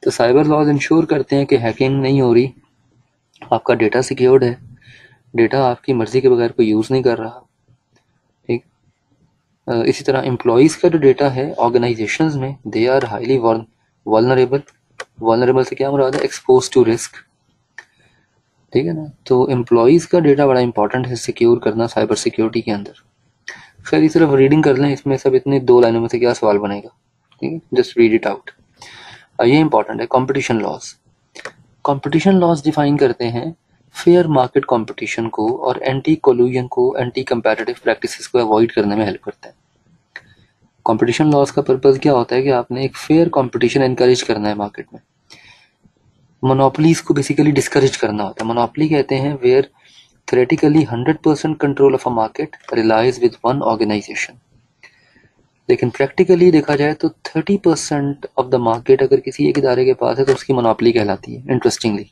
तो साइबर लॉज इंश्योर करते हैं कि हैकिंग नहीं हो रही, आपका डेटा सिक्योर्ड है, डेटा आपकी मर्जी के बगैर कोई यूज़ नहीं कर रहा, ठीक। इसी तरह एम्प्लॉयज़ का जो डेटा है ऑर्गेनाइजेशंस में, they are highly vulnerable. Vulnerable से क्या मुराद है, एक्सपोज टू रिस्क, ठीक है ना। तो एम्प्लॉयज़ का डेटा बड़ा इंपॉर्टेंट है सिक्योर करना साइबर सिक्योरिटी के अंदर। खैर ये सिर्फ रीडिंग कर लें, इसमें सब इतने 2 लाइनों में से क्या सवाल बनेगा, ठीक है, जस्ट रीड इट आउट। ये इंपॉर्टेंट है। Competition laws, competition laws define करते हैं फेयर मार्केट कंपटीशन को और एंटी कोल्यूजन को, एंटी कंपैरेटिव प्रैक्टिसेस को अवॉइड करने में हेल्प करते हैं। कंपटीशन लॉज का पर्पस क्या होता है कि आपने एक फेयर कंपटीशन एनकरेज करना है मार्केट में। मोनोपोलीज को बेसिकली डिस्करेज करना होता है। मोनोपोली कहते हैं where theoretically 100% control of a market relies with one organisation, लेकिन प्रैक्टिकली देखा जाए तो 30% ऑफ द मार्केट अगर किसी एक इदारे के पास है तो उसकी मोनोपोली कहलाती है। इंटरेस्टिंगली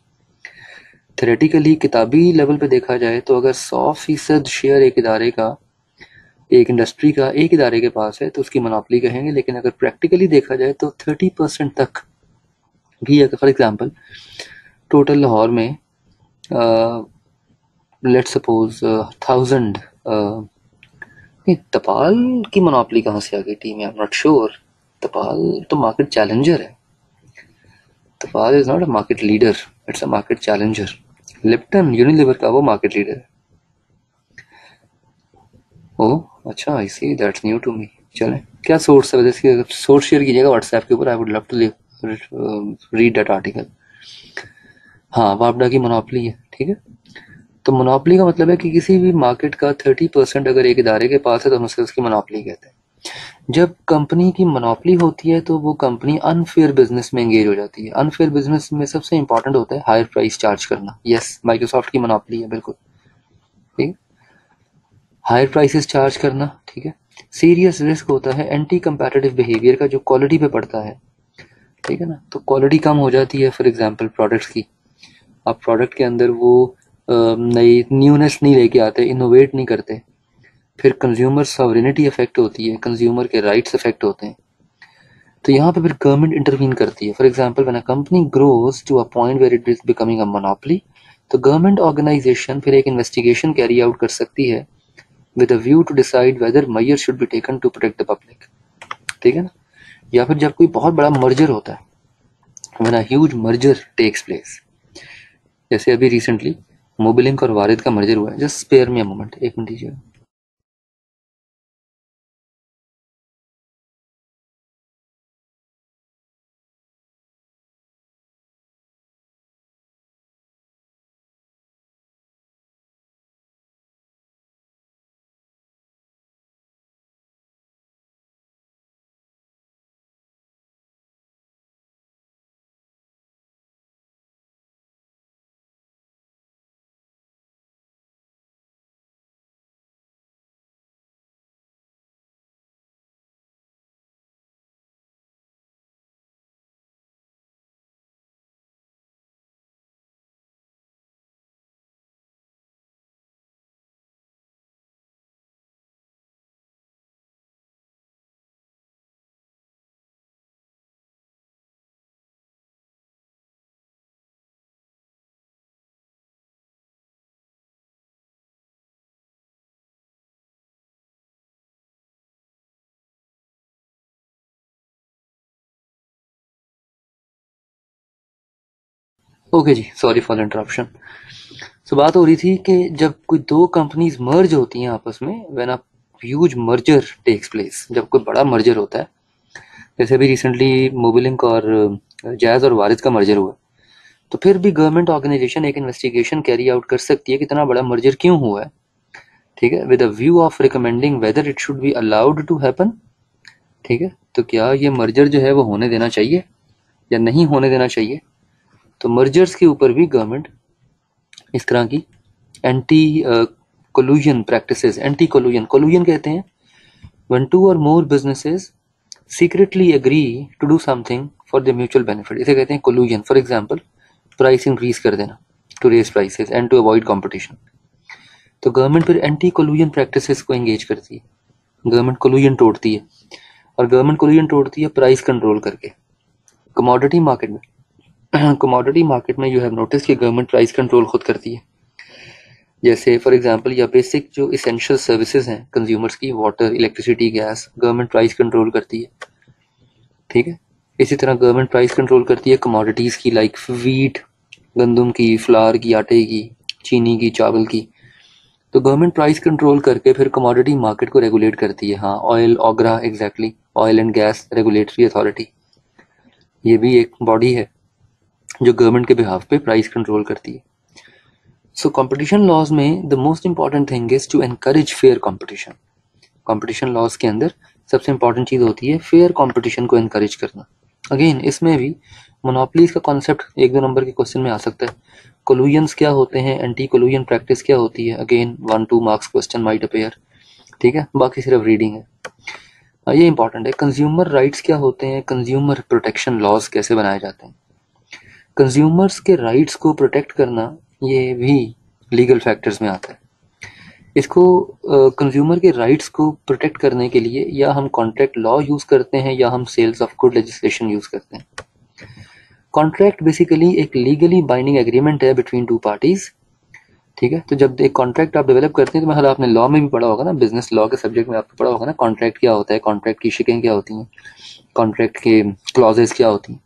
थ्योरेटिकली किताबी लेवल पे देखा जाए तो अगर 100% शेयर एक इदारे का, एक इंडस्ट्री का एक इदारे के पास है तो उसकी मोनोपोली कहेंगे, लेकिन अगर प्रैक्टिकली देखा जाए तो 30% तक भी, अगर फॉर एग्जांपल टोटल लाहौर में लेट्स सपोज 1000, तपाल की मोनोपोली कहाँ से आ गई टीम में, I am not sure. Tapal तो मार्केट चैलेंजर है, Tapal is not a market leader, it's a market challenger. Lipton Unilever का वो मार्केट लीडर है। ओह अच्छा, I see, that's new to me. चलें क्या सोर्स है, वजह सोर्स शेयर कीजिएगा व्हाट्सएप के ऊपर, I would love to read that article. हाँ, वापडा की मोनोपोली है, ठीक है। तो मोनोपोली का मतलब है कि किसी भी मार्केट का 30% अगर एक इदारे के पास है तो हम उसे उसकी मोनोपोली कहते हैं। जब कंपनी की मोनोपोली होती है तो वो कंपनी अनफेयर बिजनेस में एंगेज हो जाती है। अनफेयर बिजनेस में सबसे इंपॉर्टेंट होता है हायर प्राइस चार्ज करना। यस, माइक्रोसॉफ्ट की मोनोपोली है, बिल्कुल ठीक है, हायर प्राइसेस चार्ज करना, ठीक है। सीरियस रिस्क होता है एंटी कंपैटिटिव बिहेवियर का, जो क्वालिटी पे पड़ता है, ठीक है ना। तो क्वालिटी कम हो जाती है, फॉर एग्जांपल प्रोडक्ट्स की, आप प्रोडक्ट के अंदर वो नई न्यूनेस नहीं लेके आते, इनोवेट नहीं करते, फिर कंज्यूमर सॉवरेनिटी अफेक्ट होती है, कंज्यूमर के राइट्स अफेक्ट होते हैं। तो यहाँ पे फिर गवर्नमेंट इंटरवीन करती है। For example when a company grows to a point where it is becoming a monopoly, तो गवर्नमेंट ऑर्गेनाइजेशन फिर एक इन्वेस्टिगेशन कैरी आउट कर सकती है with a view to decide whether measure should be taken to protect the public, ठीक है ना। या फिर जब कोई बहुत बड़ा मर्जर होता है, when a huge merger takes place, जैसे अभी रिसेंटली मोबिलिंक और वारिद का मर्जर हुआ है। Just spare me a moment, एक मिनट दीजिए। ओके जी, सॉरी फॉर इंटरप्शन। सो बात हो रही थी कि जब कोई दो कंपनीज मर्ज होती हैं आपस में, when a huge merger takes place, जब कोई बड़ा मर्जर होता है, जैसे अभी रिसेंटली मोबिलिंक और जैज और वारिद का मर्जर हुआ, तो फिर भी गवर्नमेंट ऑर्गेनाइजेशन एक इन्वेस्टिगेशन कैरी आउट कर सकती है कि इतना बड़ा मर्जर क्यों हुआ है, ठीक है, with a view of recommending whether it should be allowed to happen, ठीक है। तो क्या ये मर्जर जो है वो होने देना चाहिए या नहीं होने देना चाहिए। तो मर्जर्स के ऊपर भी गवर्नमेंट इस तरह की anti collusion practices, anti collusion, collusion कहते हैं व्हेन टू और more businesses secretly agree to do something for the mutual benefit, इसे कहते हैं collusion. For example price increase कर देना to raise prices and to avoid competition. तो government फिर एंटी कोलूजन प्रैक्टिसेस को एंगेज करती है, गवर्नमेंट कोलूजन तोड़ती है, और गवर्नमेंट कोलूजन तोड़ती है प्राइस कंट्रोल करके। कमोडिटी मार्केट में कमोडिटी मार्केट में यू हैव नोटिस कि गवर्नमेंट प्राइस कंट्रोल खुद करती है। जैसे फॉर एग्जांपल या बेसिक जो इसेंशियल सर्विसेज हैं कंज्यूमर्स की, water, electricity, gas, government price control करती है, ठीक है। इसी तरह गवर्नमेंट प्राइस कंट्रोल करती है कमोडिटीज़ की, लाइक वीट, गंदम की, फ्लावर की, आटे की, चीनी की, चावल की। तो गवर्नमेंट प्राइस कंट्रोल करके फिर कमोडिटी मार्केट को रेगुलेट करती है। हाँ, oil, OGRA, exactly, oil and gas regulatory authority, ये भी एक बॉडी है जो गवर्नमेंट के बिहाफ पे प्राइस कंट्रोल करती है। सो कंपटीशन लॉज में the most important thing is to encourage fair competition. Competition laws के अंदर सबसे इंपॉर्टेंट चीज़ होती है फेयर कंपटीशन को एनकरेज करना। अगेन इसमें भी मोनोपलीज का कॉन्सेप्ट एक दो नंबर के क्वेश्चन में आ सकता है। कोलूजन्स क्या होते हैं, एंटी कोलूजन प्रैक्टिस क्या होती है, again 1-2 marks question might appear, ठीक है, बाकी सिर्फ रीडिंग है। ये इंपॉर्टेंट है। कंज्यूमर राइट्स क्या होते हैं, कंज्यूमर प्रोटेक्शन लॉज कैसे बनाए जाते हैं। कंज्यूमर्स के राइट्स को प्रोटेक्ट करना ये भी लीगल फैक्टर्स में आता है। इसको कंज्यूमर के राइट्स को प्रोटेक्ट करने के लिए या हम कॉन्ट्रैक्ट लॉ यूज़ करते हैं या हम sales of good legislation use करते हैं। कॉन्ट्रैक्ट बेसिकली एक लीगली बाइंडिंग एग्रीमेंट है बिटवीन टू पार्टीज, ठीक है। तो जब एक कॉन्ट्रैक्ट आप डेवलप करते हैं तो मतलब आपने लॉ में भी पढ़ा होगा ना, बिजनेस लॉ के सब्जेक्ट में आपको पढ़ा होगा ना, कॉन्ट्रैक्ट क्या होता है, कॉन्ट्रैक्ट की शिकें क्या होती हैं, कॉन्ट्रैक्ट के क्लॉजेस क्या होती हैं।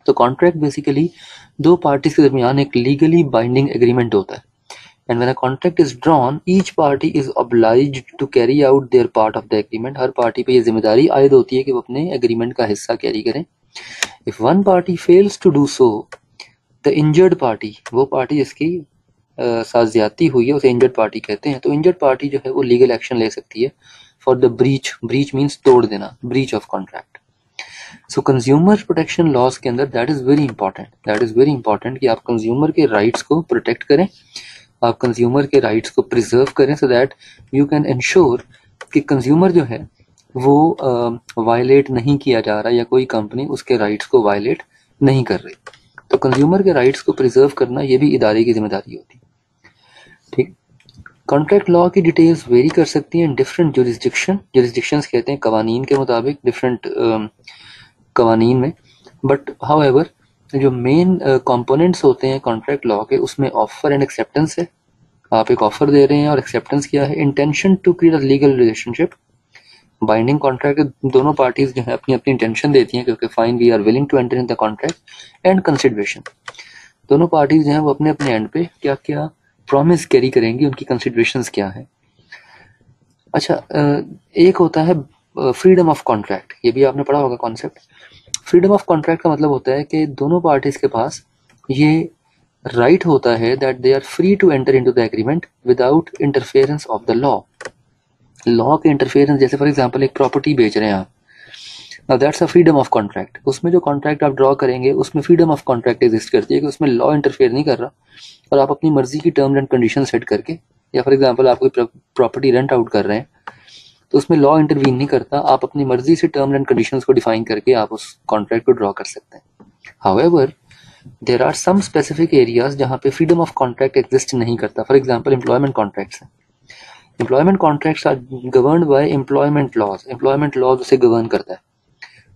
तो कॉन्ट्रैक्ट बेसिकली दो पार्टीज के दरमियान एक लीगली बाइंडिंग एग्रीमेंट होता है। And when a contract is drawn, each party is obliged to carry out their part of the agreement. Her party पे ये जिम्मेदारी आयद होती है कि वो अपने एग्रीमेंट का हिस्सा कैरी करें. If one party fails to do so, the injured party, वो पार्टी जिसकी साथ ज्यादती हुई है उसे इंजर्ड पार्टी कहते हैं. तो इंजर्ड पार्टी जो है वो लीगल एक्शन ले सकती है for the breach. Breach means तोड़ देना, breach of contract. So consumer protection laws के अंदर दैट इज वेरी इंपॉर्टेंट कि आप कंज्यूमर के राइट्स को प्रोटेक्ट करें, आप कंज्यूमर के राइट्स को प्रिजर्व करें, so that you can ensure कि कंज्यूमर जो है वो वायलेट नहीं किया जा रहा या कोई कंपनी उसके राइट्स को वायलेट नहीं कर रही. तो कंज्यूमर के राइट्स को प्रिजर्व करना ये भी इदारे की जिम्मेदारी होती है. ठीक. कॉन्ट्रैक्ट लॉ की डिटेल्स वेरी कर सकती हैं डिफरेंट जुरिस्डिक्शंस कहते हैं कवानीन के मुताबिक, डिफरेंट कवानीन में. बट हाउएवर जो मेन कंपोनेंट्स होते हैं कॉन्ट्रैक्ट लॉ के, उसमें ऑफर एंड एक्सेप्टेंस है. आप एक ऑफर दे रहे हैं और एक्सेप्टेंस क्या है? Intention to create a legal relationship. Binding contract दोनों पार्टीज जो है अपनी अपनी इंटेंशन देती हैं क्योंकि fine we are willing to enter in the contract. And consideration, दोनों पार्टीज जो हैं वो अपने अपने एंड पे क्या क्या प्रॉमिस कैरी करेंगी, उनकी कंसिडरेशंस क्या है. अच्छा, एक होता है फ्रीडम ऑफ कॉन्ट्रैक्ट. ये भी आपने पढ़ा होगा कॉन्सेप्ट. फ्रीडम ऑफ कॉन्ट्रैक्ट का मतलब होता है कि दोनों पार्टीज के पास ये राइट होता है that they are free to enter into the agreement without interference of the law. Law के इंटरफेरेंस, जैसे फॉर एग्जांपल एक प्रॉपर्टी बेच रहे हैं आप, now that's a freedom of contract. उसमें जो कॉन्ट्रैक्ट आप ड्रॉ करेंगे उसमें फ्रीडम ऑफ कॉन्ट्रैक्ट एग्जिस्ट करती है कि उसमें लॉ इंटरफेयर नहीं कर रहा और आप अपनी मर्जी की टर्म्स एंड कंडीशन सेट करके, या फॉर एग्जांपल आप कोई प्रॉपर्टी रेंट आउट कर रहे हैं तो उसमें लॉ इंटरवीन नहीं करता, आप अपनी मर्जी से टर्म्स एंड कंडीशंस को डिफाइन करके आप उस कॉन्ट्रैक्ट को ड्रॉ कर सकते हैं. However there are some specific areas जहाँ पे फ्रीडम ऑफ कॉन्ट्रैक्ट एग्जिस्ट नहीं करता. फॉर एग्जांपल एम्प्लॉयमेंट कॉन्ट्रैक्ट्स हैं. Employment contracts are governed by employment laws. Employment laws उसे गवर्न करता है,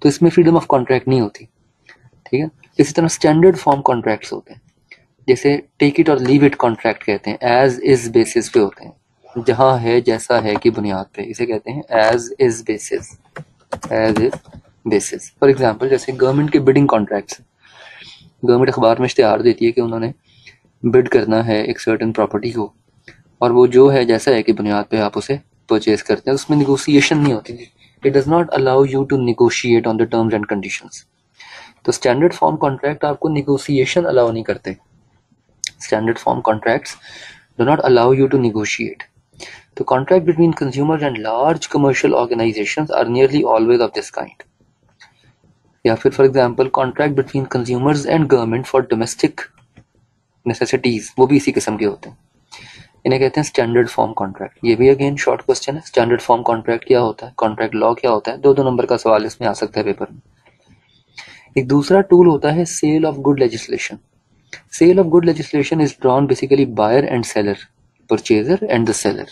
तो इसमें फ्रीडम ऑफ कॉन्ट्रैक्ट नहीं होती. ठीक है. इसी तरह स्टैंडर्ड फॉर्म कॉन्ट्रैक्ट्स होते हैं, जैसे टेक इट और लीव इट कॉन्ट्रैक्ट कहते हैं. एज इज बेसिस पे होते हैं, जहां है जैसा है की बुनियाद पे, इसे कहते हैं as is basis. As is basis. For example जैसे गवर्नमेंट के बिडिंग कॉन्ट्रैक्ट्स. गवर्नमेंट अखबार में इश्तिहार देती है कि उन्होंने बिड करना है एक सर्टेन प्रॉपर्टी को, और वो जो है जैसा है की बुनियाद पे आप उसे परचेज करते हैं. उसमें निगोशिएशन नहीं होती. It does not allow you to negotiate on the terms and conditions. तो स्टैंडर्ड फॉर्म कॉन्ट्रैक्ट आपको निगोशिएशन अलाउ नहीं करते. Standard form contracts do not allow you to negotiate. The contract between consumers and large commercial organizations are nearly always of this kind. या फिर for example contract between consumers and government for domestic necessities, वो भी इसी किस्म के होते हैं. इन्हें कहते हैं स्टैंडर्ड फॉर्म कॉन्ट्रैक्ट. ये भी अगेन शॉर्ट क्वेश्चन है. स्टैंडर्ड फॉर्म कॉन्ट्रैक्ट क्या होता है, कॉन्ट्रैक्ट लॉ क्या होता है, 2-2 नंबर का सवाल इसमें आ सकता है पेपर में. एक दूसरा टूल होता है sale of good legislation. Sale of good legislation is drawn basically buyer and seller, purchaser and the seller.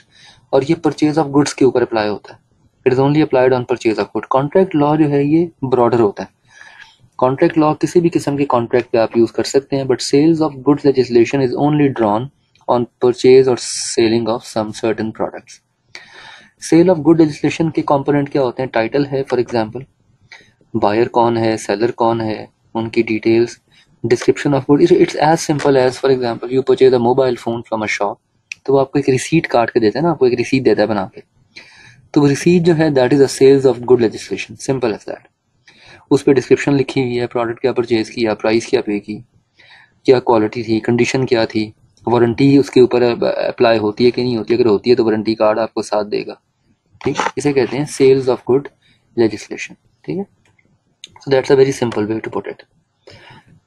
और ये परचेज ऑफ गुड्स के ऊपर अप्लाई होता है. It is only applied on purchase of good. Contract law जो है ये broader होता है. कॉन्ट्रैक्ट लॉ किसी भी किस्म के कॉन्ट्रैक्ट पे आप यूज कर सकते हैं, but sales of goods legislation is only drawn on purchase और selling of some certain products. Sale of good legislation के कंपोनेंट क्या होते हैं? टाइटल है फॉर एग्जांपल, बायर कौन है, सेलर कौन है, उनकी details, description of good. It's as simple as for example you purchase a mobile phone from a shop, तो वो आपको एक रिसीट काट के देता है ना, आपको एक रिसीट देता है बना के. तो वो रिसीट जो है that is a sales of good legislation. Simple as that. उस पर डिस्क्रिप्शन लिखी हुई है, प्रोडक्ट क्या परचेज किया, प्राइस क्या पे की, क्या क्वालिटी थी, कंडीशन क्या थी, वारंटी उसके ऊपर अप्लाई होती है कि नहीं होती है. अगर होती है तो वारंटी कार्ड आपको साथ देगा. ठीक. इसे कहते हैं सेल्स ऑफ गुड लेजिस्लेशन. ठीक है. So that's a very simple way to put it.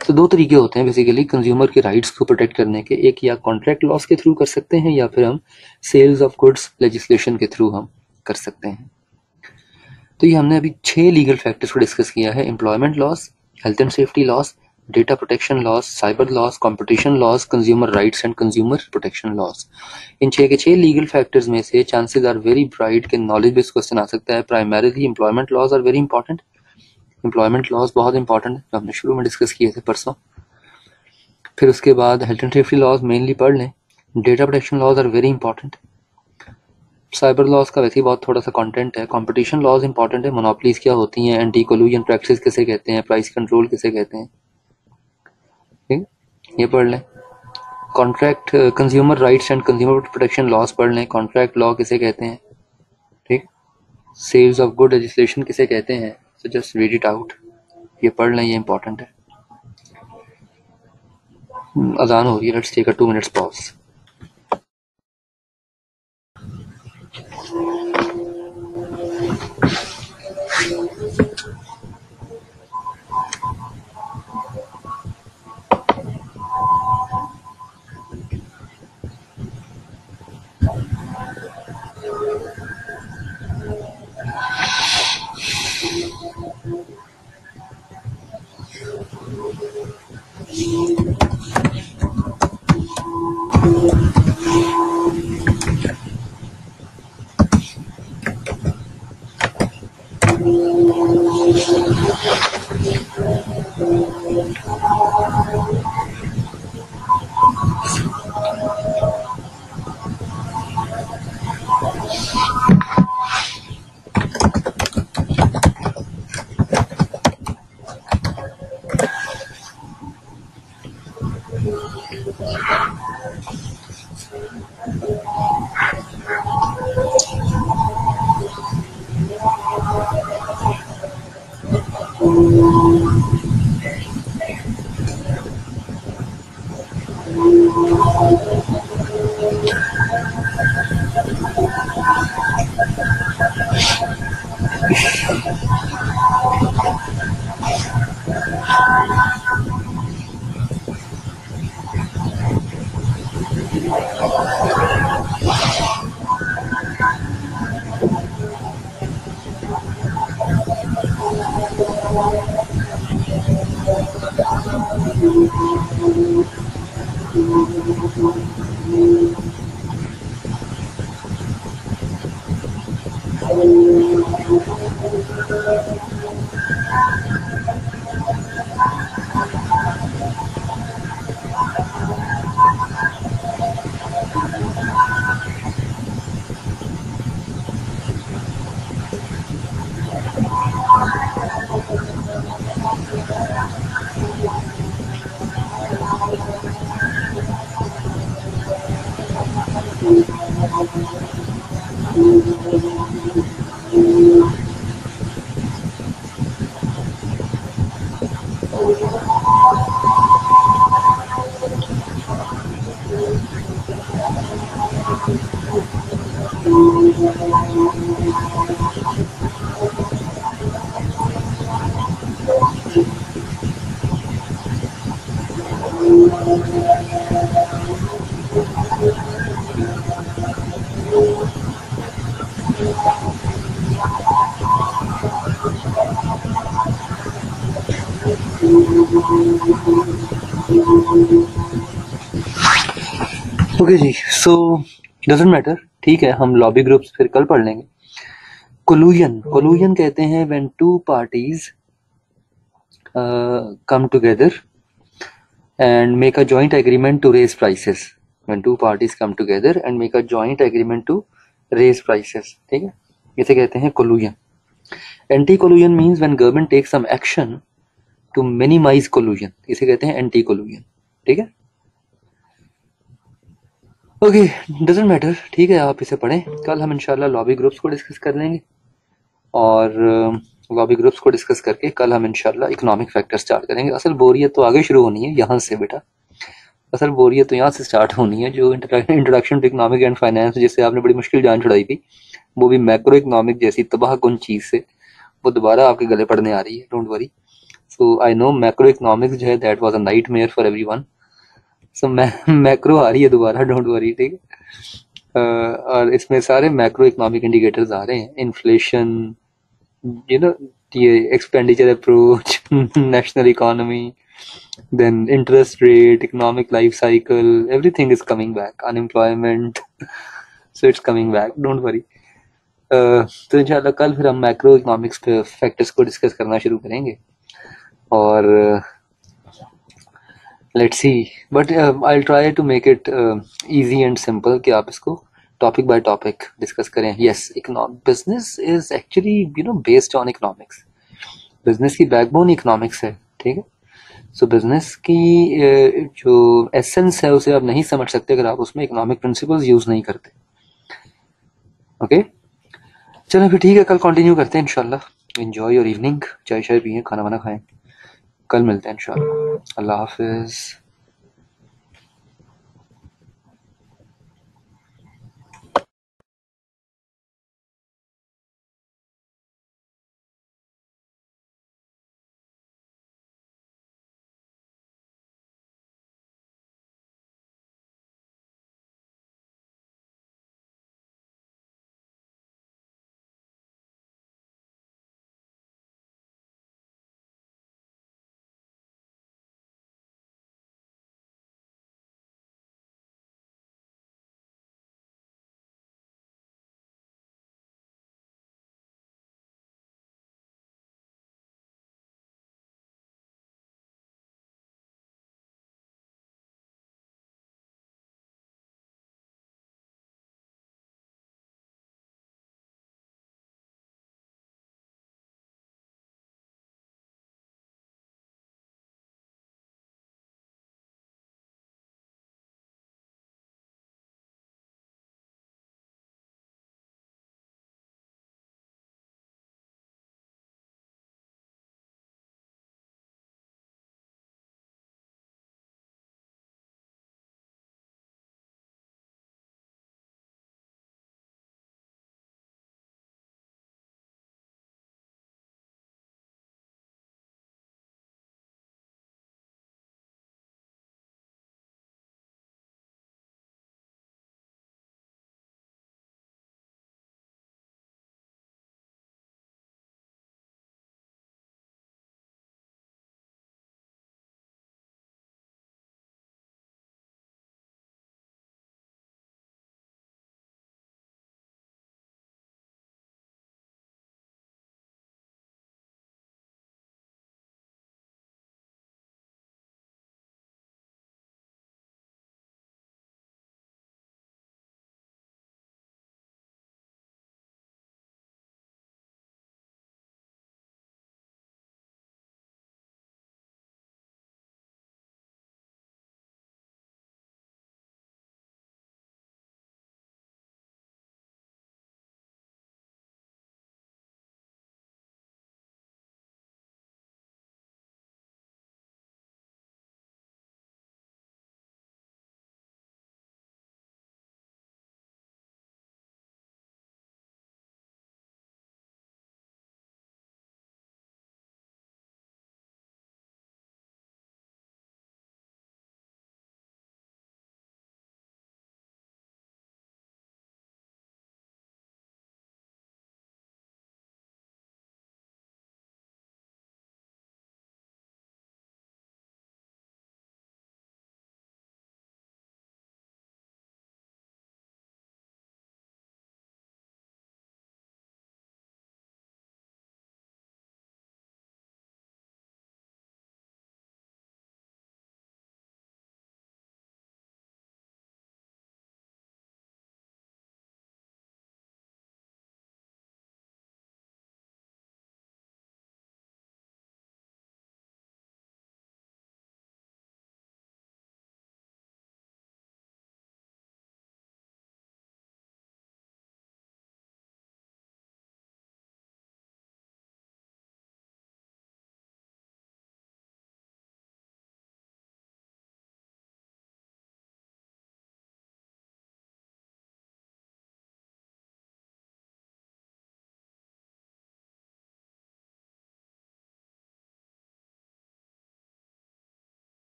तो 2 तरीके होते हैं बेसिकली कंज्यूमर के राइट्स को प्रोटेक्ट करने के. एक या कॉन्ट्रैक्ट लॉस के थ्रू कर सकते हैं, या फिर हम सेल्स ऑफ गुड्स लेजिस्लेशन के थ्रू हम कर सकते हैं. तो ये हमने अभी 6 लीगल फैक्टर्स को डिस्कस किया है. Employment laws, health and safety laws, data protection laws, cyber laws, competition laws, consumer rights and consumer protection laws. इन 6 के 6 लीगल फैक्टर्स में से चांसेस आर वेरी ब्राइट के नॉलेज बेस्ड क्वेश्चन आ सकता है. Primarily employment laws are very important. Employment laws बहुत important है, जो हमने शुरू में डिस्कस किए थे परसों. फिर उसके बाद health and safety laws mainly पढ़ लें. Data protection laws are very important. Cyber laws का वैसे ही बहुत थोड़ा सा कंटेंट है. कंपटीशन लॉज इंपॉर्टेंट है. मोनोपोलीज क्या होती हैं, एंटी कोल्यूजन प्रैक्टिस किसे कहते हैं, प्राइस कंट्रोल किसे कहते हैं. ठीक, ये पढ़ लें. Contract consumer rights and consumer protection laws पढ़ लें। कॉन्ट्रैक्ट लॉ किसे कहते हैं, ठीक। सेल्स ऑफ गुड लेजिस्लेशन किसे कहते हैं, so just read it out, ये पढ़ लें, ये इंपॉर्टेंट है। अजान हो रही है, let's take a 2 minutes pause. Okay जी, सो डजंट मैटर, ठीक है, हम लॉबी ग्रुप्स फिर कल पढ़ लेंगे। कोलूजन कहते हैं when two parties come together and make a joint agreement to raise prices. When two parties come together and make a joint agreement to raise prices, ठीक है, इसे कहते हैं collusion. Anti-collusion means when government takes some action to minimize collusion, इसे कहते हैं anti-collusion, ठीक है। ओके, डजंट मैटर, ठीक है, आप इसे पढ़ें। कल हम इंशाल्लाह लॉबी ग्रुप्स को डिस्कस कर लेंगे और लॉबी ग्रुप्स को डिस्कस करके कल हम इंशाल्लाह इकोनॉमिक फैक्टर स्टार्ट करेंगे। असल बोरियत तो आगे शुरू होनी है यहाँ से बेटा, असल बोरियत तो यहाँ से स्टार्ट होनी है। जो introduction to economic and finance जिससे आपने बड़ी मुश्किल जान छुड़ाई थी, वो भी मैक्रो इकोनॉमिक जैसी तबाहकुन चीज़ से, वो दोबारा आपके गले पड़ने आ रही है। Don't worry, so I know macroeconomics जो है that was a nightmare for everyone, so macro आ रही है दोबारा, डोंट वरी, ठीक है। और इसमें सारे मैक्रो इकोनॉमिक इंडिकेटर्स आ रहे हैं, inflation, you know, the expenditure approach, national economy, then interest rate, economic life cycle, everything is coming back, unemployment, so it's coming back, don't worry. तो इंशाल्लाह कल फिर हम मैक्रो इकोनॉमिक्स फैक्टर्स को discuss करना शुरू करेंगे और let's see, but I will try to make it easy and simple कि आप इसको टॉपिक बाय टॉपिक डिस्कस करें। Yes, business is actually based on economics, business की बैकबोन इकोनॉमिक्स है, ठीक है। सो बिजनेस की जो एसेंस है उसे आप नहीं समझ सकते अगर आप उसमें इकोनॉमिक प्रिंसिपल्स यूज नहीं करते। ओके, चलो फिर ठीक है, कल कंटिन्यू करते हैं इंशाल्लाह। एंजॉय योर इवनिंग, चाय शाय पिए, खाना वाना खाएं, कल मिलते हैं इंशाल्लाह। अल्लाह हाफिज।